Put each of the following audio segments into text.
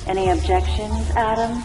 Any objections, Adam?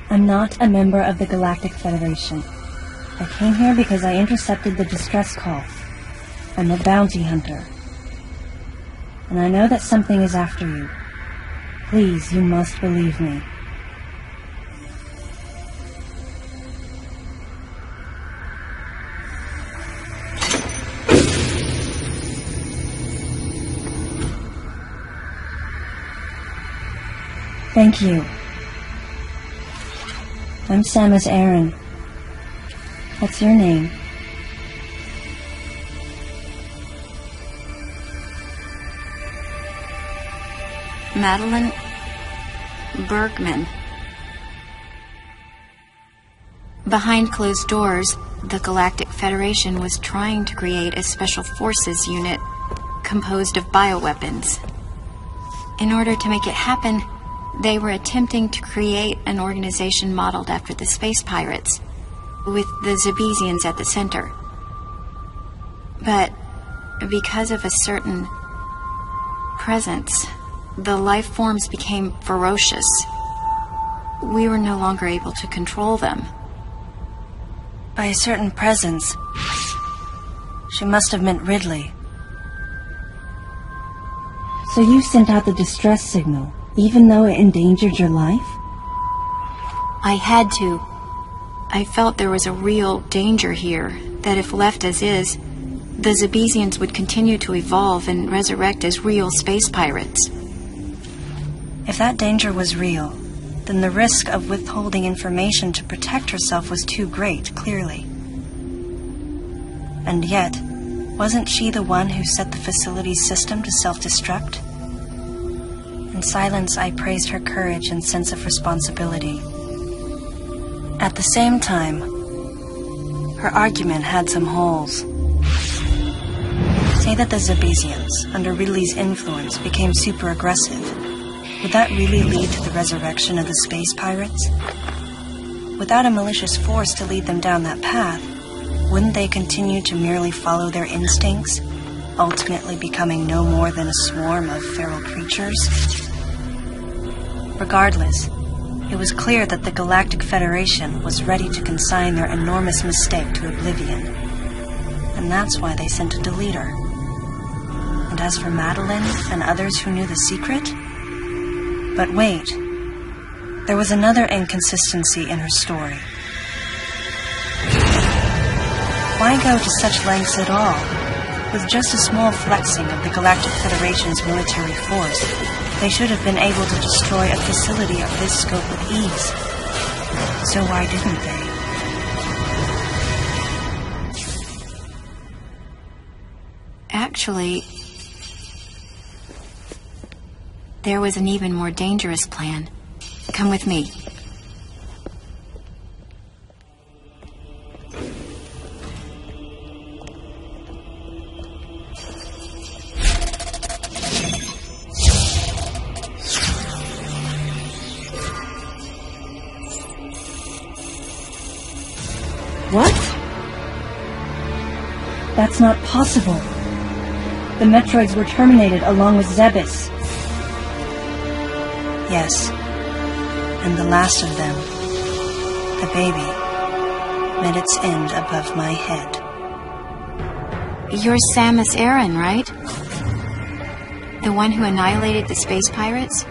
I'm not a member of the Galactic Federation. I came here because I intercepted the distress call. I'm a bounty hunter. And I know that something is after you. Please, you must believe me. Thank you. I'm Samus Aran. What's your name? Madeline Bergman. Behind closed doors, the Galactic Federation was trying to create a special forces unit composed of bioweapons. In order to make it happen, they were attempting to create an organization modeled after the space pirates, with the Zebesians at the center. But because of a certain presence, the life forms became ferocious. We were no longer able to control them. By a certain presence, she must have meant Ridley. So you sent out the distress signal, even though it endangered your life? I had to. I felt there was a real danger here, that if left as is, the Zebesians would continue to evolve and resurrect as real space pirates. If that danger was real, then the risk of withholding information to protect herself was too great, clearly. And yet, wasn't she the one who set the facility's system to self-destruct? In silence, I praised her courage and sense of responsibility. At the same time, her argument had some holes. Say that the Zebesians, under Ridley's influence, became super aggressive. Would that really lead to the resurrection of the space pirates? Without a malicious force to lead them down that path, wouldn't they continue to merely follow their instincts, ultimately becoming no more than a swarm of feral creatures? Regardless, it was clear that the Galactic Federation was ready to consign their enormous mistake to oblivion. And that's why they sent a deleter. And as for Madeline and others who knew the secret? But wait, there was another inconsistency in her story. Why go to such lengths at all? With just a small flexing of the Galactic Federation's military force, they should have been able to destroy a facility of this scope with ease. So why didn't they? Actually, there was an even more dangerous plan. Come with me. What? That's not possible. The Metroids were terminated along with Zebes. Yes. And the last of them, the baby, met its end above my head. You're Samus Aran, right? The one who annihilated the space pirates?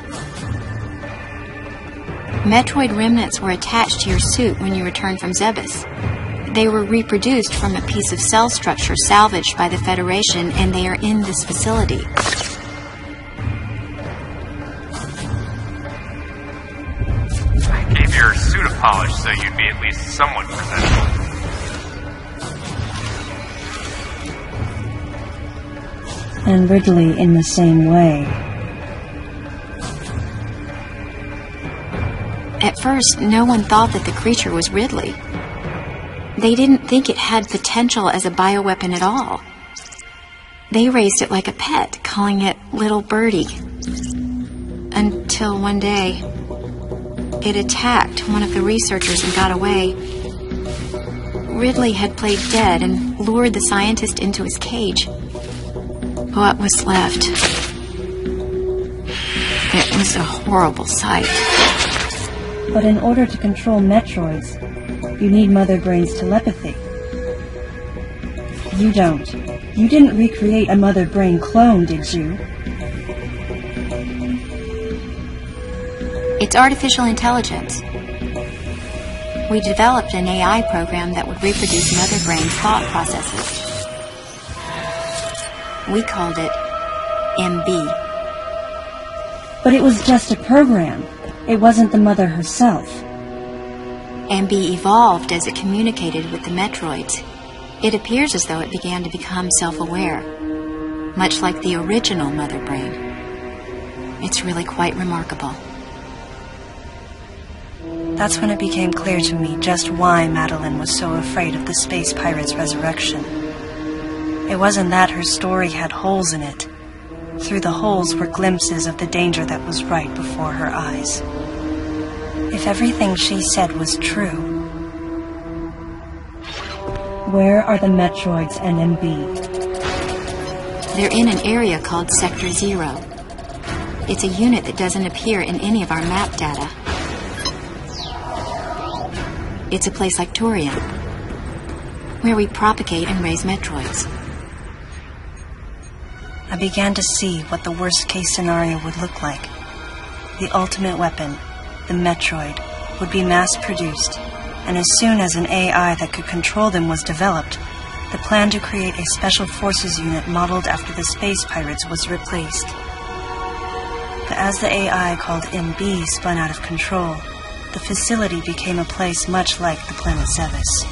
Metroid remnants were attached to your suit when you returned from Zebes. They were reproduced from a piece of cell structure salvaged by the Federation, and they are in this facility. I gave your suit a polish so you'd be at least somewhat presentable. And Ridley in the same way. At first, no one thought that the creature was Ridley. They didn't think it had potential as a bioweapon at all. They raised it like a pet, calling it Little Birdie. Until one day, it attacked one of the researchers and got away. Ridley had played dead and lured the scientist into his cage. What was left? It was a horrible sight. But in order to control Metroids, you need Mother Brain's telepathy. You don't. You didn't recreate a Mother Brain clone, did you? It's artificial intelligence. We developed an AI program that would reproduce Mother Brain's thought processes. We called it MB. But it was just a program. It wasn't the Mother herself. MB evolved as it communicated with the Metroids. It appears as though it began to become self-aware, much like the original Mother Brain. It's really quite remarkable. That's when it became clear to me just why Madeline was so afraid of the space pirate's resurrection. It wasn't that her story had holes in it. Through the holes were glimpses of the danger that was right before her eyes. If everything she said was true... Where are the Metroids and MB? They're in an area called Sector 0. It's a unit that doesn't appear in any of our map data. It's a place like Torian, where we propagate and raise Metroids. I began to see what the worst-case scenario would look like. The ultimate weapon, the Metroid, would be mass-produced, and as soon as an AI that could control them was developed, the plan to create a special forces unit modeled after the space pirates was replaced. But as the AI called MB spun out of control, the facility became a place much like the planet Zevis.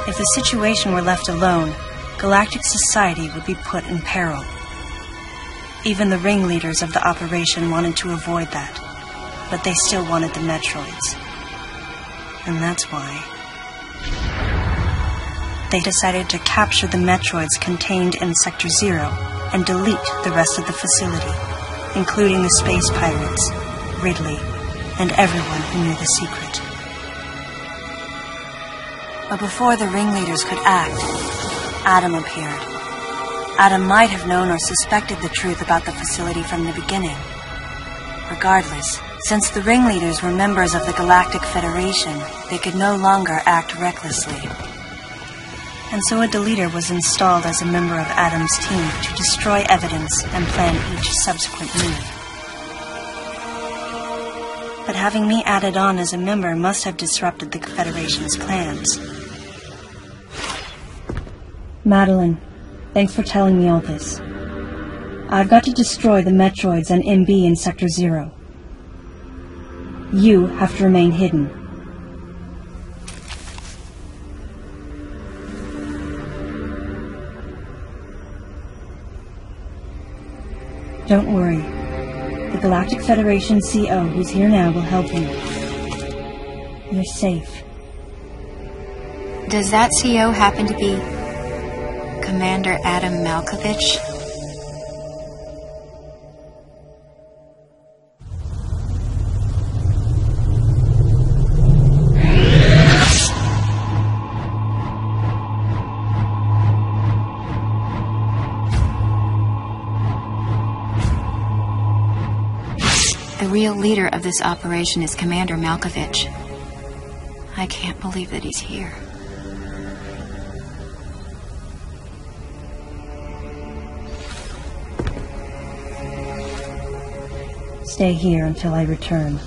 If the situation were left alone, galactic society would be put in peril. Even the ringleaders of the operation wanted to avoid that, but they still wanted the Metroids. And that's why they decided to capture the Metroids contained in Sector 0 and delete the rest of the facility, including the space pirates, Ridley, and everyone who knew the secret. But before the ringleaders could act, Adam appeared. Adam might have known or suspected the truth about the facility from the beginning. Regardless, since the ringleaders were members of the Galactic Federation, they could no longer act recklessly. And so a deleter was installed as a member of Adam's team to destroy evidence and plan each subsequent move. But having me added on as a member must have disrupted the Federation's plans. Madeline, thanks for telling me all this. I've got to destroy the Metroids and MB in Sector 0. You have to remain hidden. Don't worry. The Galactic Federation CO who's here now will help you. You're safe. Does that CO happen to be Commander Adam Malkovich? The real leader of this operation is Commander Malkovich. I can't believe that he's here. Stay here until I return.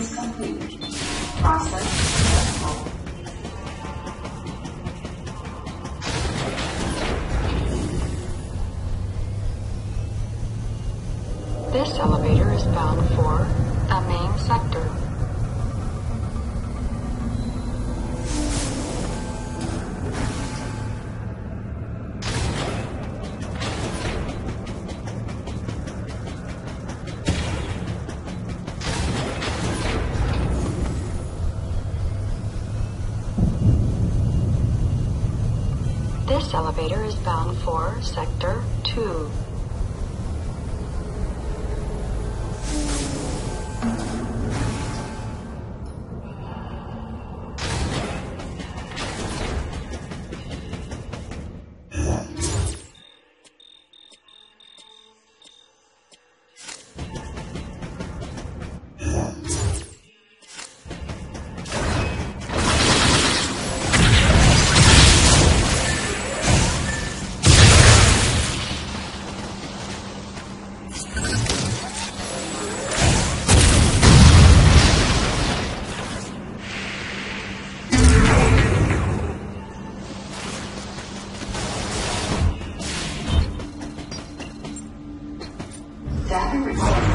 Settings complete. Process successful. This elevator is bound for the main sector. This elevator is bound for Sector 2. Data recording.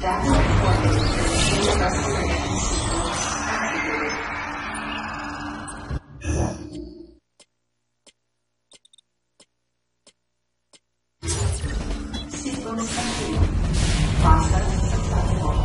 Data recorded. New restoration. Sequence complete. Process successful.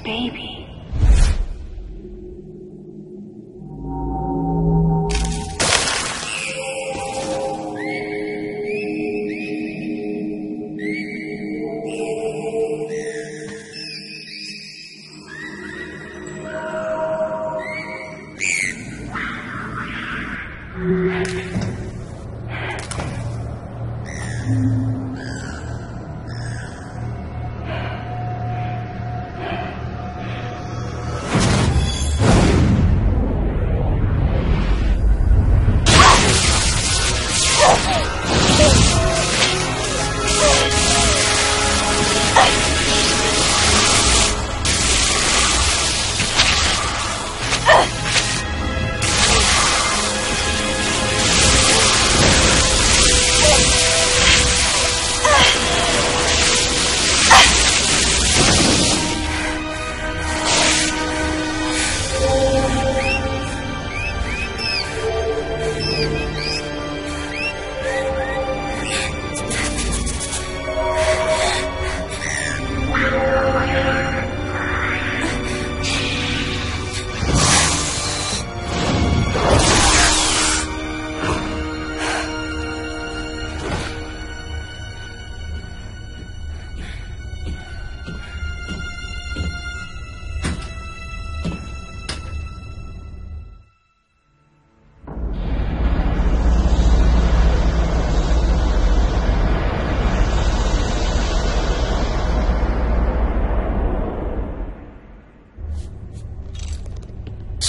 baby.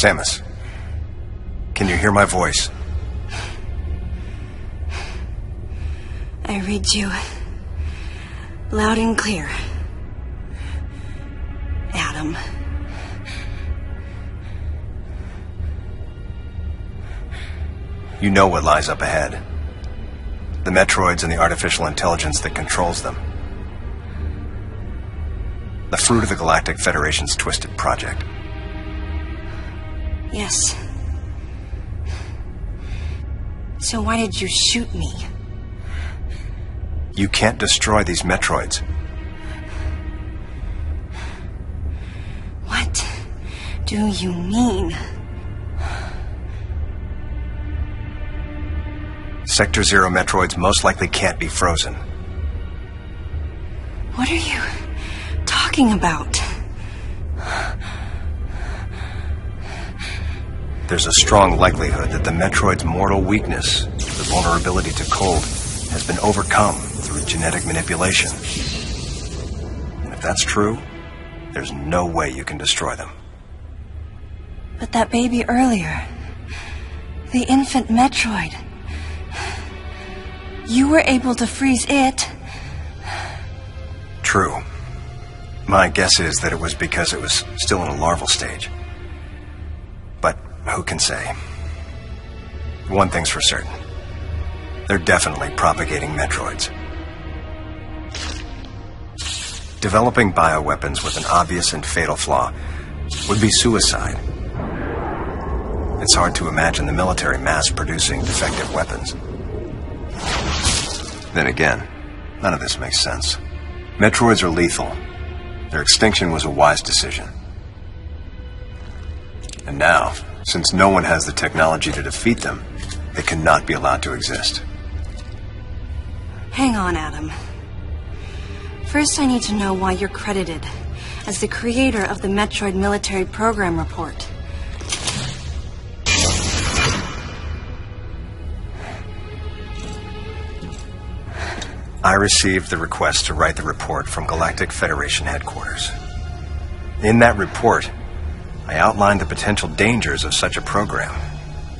Samus, can you hear my voice? I read you loud and clear, Adam. You know what lies up ahead. The Metroids and the artificial intelligence that controls them. The fruit of the Galactic Federation's twisted project. Yes. So why did you shoot me? You can't destroy these Metroids. What do you mean? Sector Zero Metroids most likely can't be frozen. What are you talking about? There's a strong likelihood that the Metroid's mortal weakness, the vulnerability to cold, has been overcome through genetic manipulation. And if that's true, there's no way you can destroy them. But that baby earlier, the infant Metroid, you were able to freeze it. True. My guess is that it was because it was still in a larval stage. But who can say? One thing's for certain. They're definitely propagating Metroids. Developing bioweapons with an obvious and fatal flaw would be suicide. It's hard to imagine the military mass-producing defective weapons. Then again, none of this makes sense. Metroids are lethal. Their extinction was a wise decision. And now, since no one has the technology to defeat them, they cannot be allowed to exist. Hang on, Adam. First, I need to know why you're credited as the creator of the Metroid Military Program Report. I received the request to write the report from Galactic Federation headquarters. In that report, I outlined the potential dangers of such a program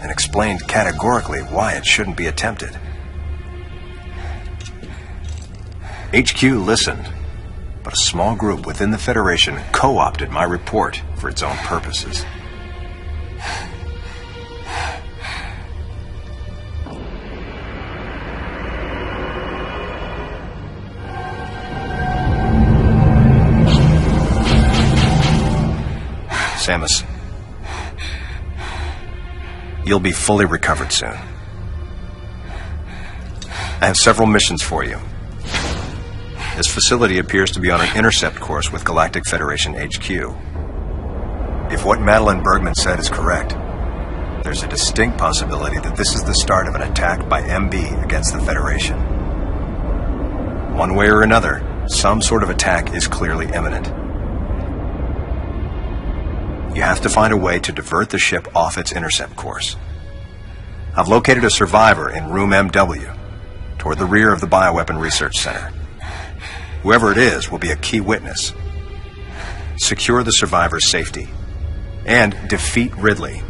and explained categorically why it shouldn't be attempted. HQ listened, but a small group within the Federation co-opted my report for its own purposes. Samus, you'll be fully recovered soon. I have several missions for you. This facility appears to be on an intercept course with Galactic Federation HQ. If what Madeline Bergman said is correct, there's a distinct possibility that this is the start of an attack by MB against the Federation. One way or another, some sort of attack is clearly imminent. You have to find a way to divert the ship off its intercept course. I've located a survivor in room MW, toward the rear of the Bioweapon Research Center. Whoever it is will be a key witness. Secure the survivor's safety, and defeat Ridley.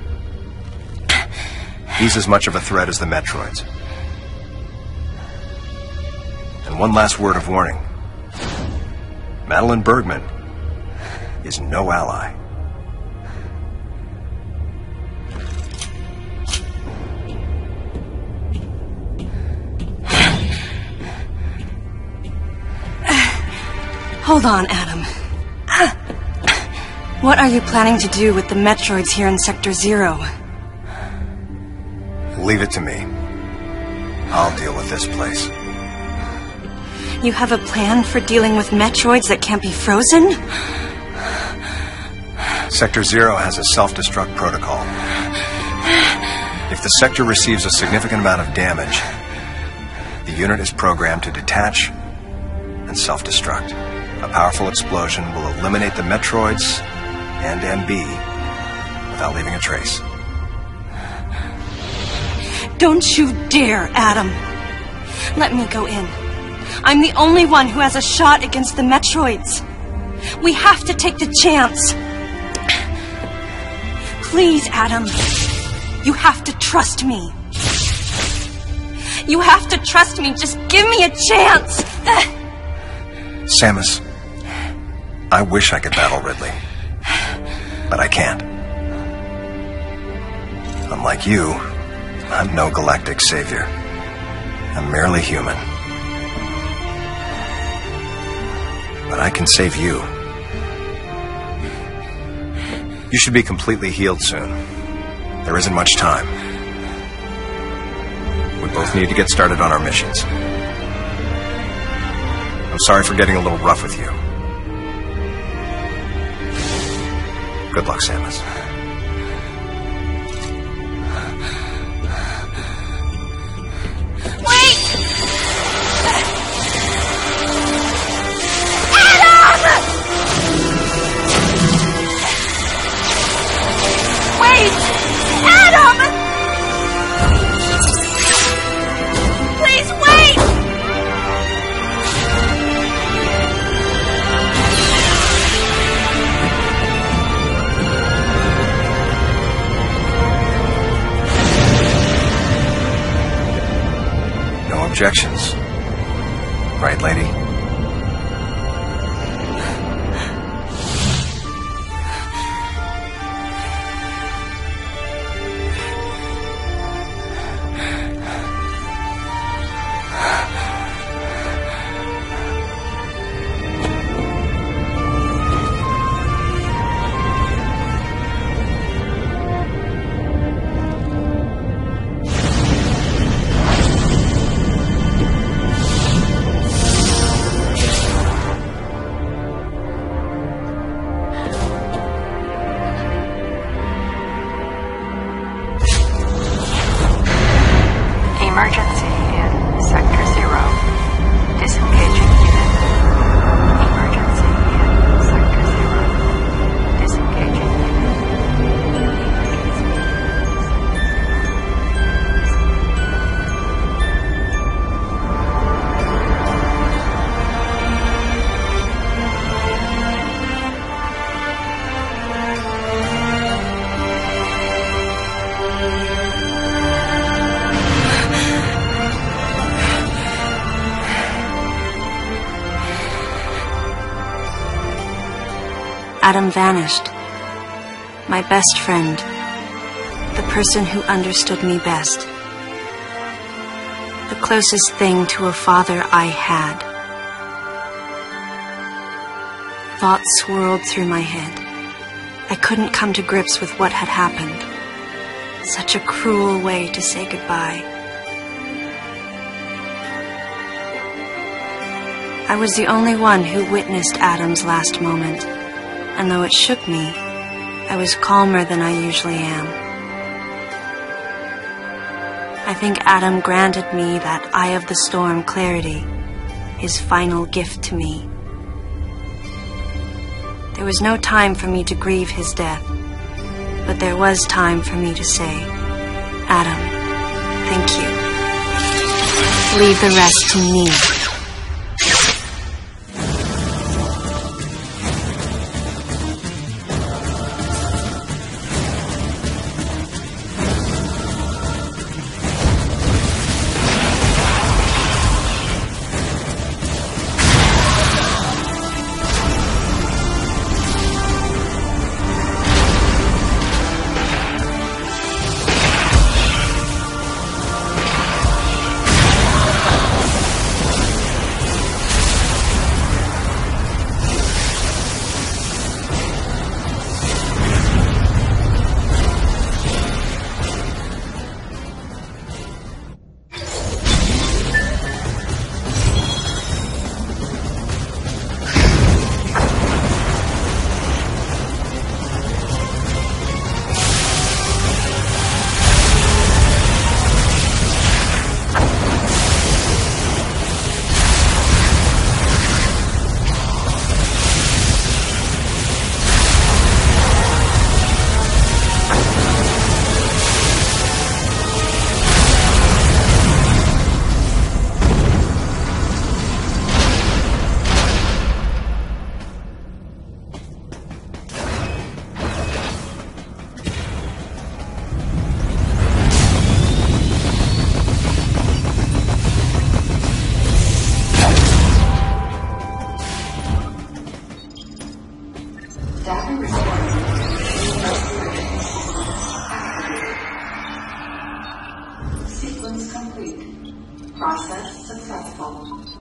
He's as much of a threat as the Metroids. And one last word of warning. Madeline Bergman is no ally. Hold on, Adam. What are you planning to do with the Metroids here in Sector 0? Leave it to me. I'll deal with this place. You have a plan for dealing with Metroids that can't be frozen? Sector 0 has a self-destruct protocol. If the sector receives a significant amount of damage, the unit is programmed to detach and self-destruct. A powerful explosion will eliminate the Metroids and MB without leaving a trace. Don't you dare, Adam. Let me go in. I'm the only one who has a shot against the Metroids. We have to take the chance. Please, Adam. You have to trust me. You have to trust me. Just give me a chance. Samus, I wish I could battle Ridley, but I can't. Unlike you, I'm no galactic savior. I'm merely human. But I can save you. You should be completely healed soon. There isn't much time. We both need to get started on our missions. I'm sorry for getting a little rough with you. Good luck, Samus. Objections. Right, lady? Emergency in Sector 0. Disengaging unit. Emergency in Sector 0. Disengaging Adam vanished. My best friend. The person who understood me best. The closest thing to a father I had. Thoughts swirled through my head. I couldn't come to grips with what had happened. Such a cruel way to say goodbye. I was the only one who witnessed Adam's last moment. And though it shook me, I was calmer than I usually am. I think Adam granted me that Eye of the Storm clarity, his final gift to me. There was no time for me to grieve his death, but there was time for me to say, Adam, thank you. Leave the rest to me. Data recorded. Sequence complete. Process successful.